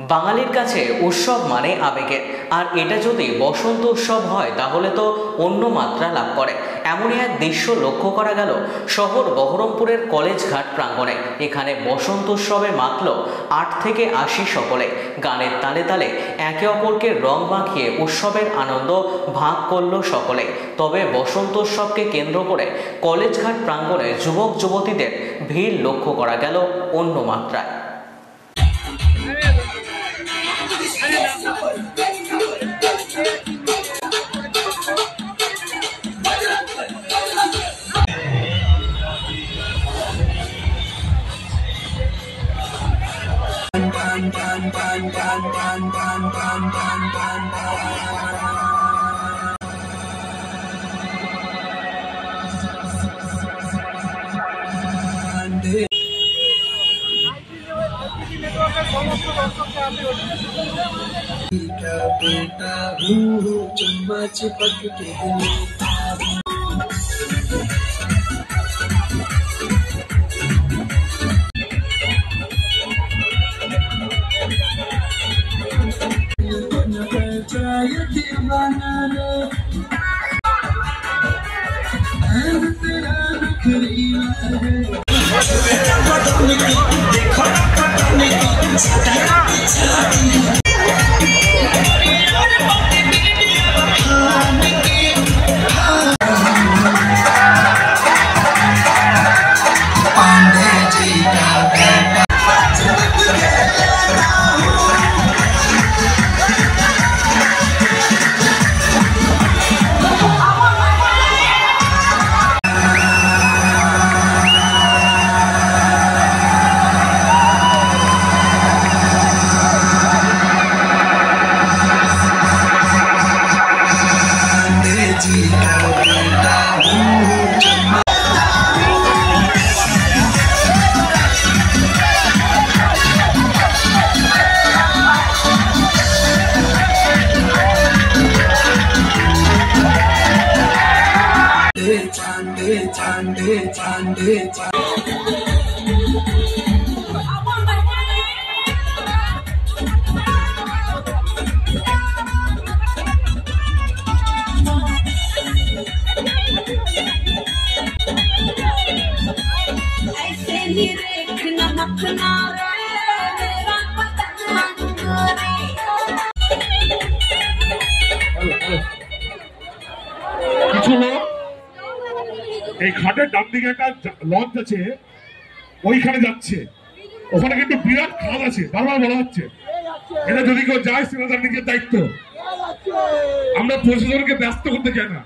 বাঙালির কাছে উৎসব মানে আবেগের, আর এটা যদি বসন্ত উৎসব হয় তাহলে তো অন্য মাত্রা লাভ করে। এমনই এক দৃশ্য লক্ষ্য করা গেল শহর বহরমপুরের কলেজঘাট প্রাঙ্গণে। এখানে বসন্ত উৎসবে মাতল 8 থেকে 80 সকলে। গানের তালে তালে একে অপরকে রং মাখিয়ে উৎসবের আনন্দ ভাগ করল সকলে। তবে বসন্ত উৎসবকে কেন্দ্র করে কলেজঘাট প্রাঙ্গণে যুবক যুবতীদের ভিড় লক্ষ্য করা গেল অন্য মাত্রায়। बेटा हूँ चम्मच पक के दीवाना तेरा नखरीला चांदे चांदे এই ঘাটের ডান দিকে একটা লঞ্চ আছে, ওইখানে যাচ্ছে। ওখানে কিন্তু বিরাট খাল আছে, বারবার বলা হচ্ছে এটা যদি কেউ যায় সেটা তার নিজের দায়িত্ব। আমরা প্রশাসনকে ব্যস্ত করতে চাই না।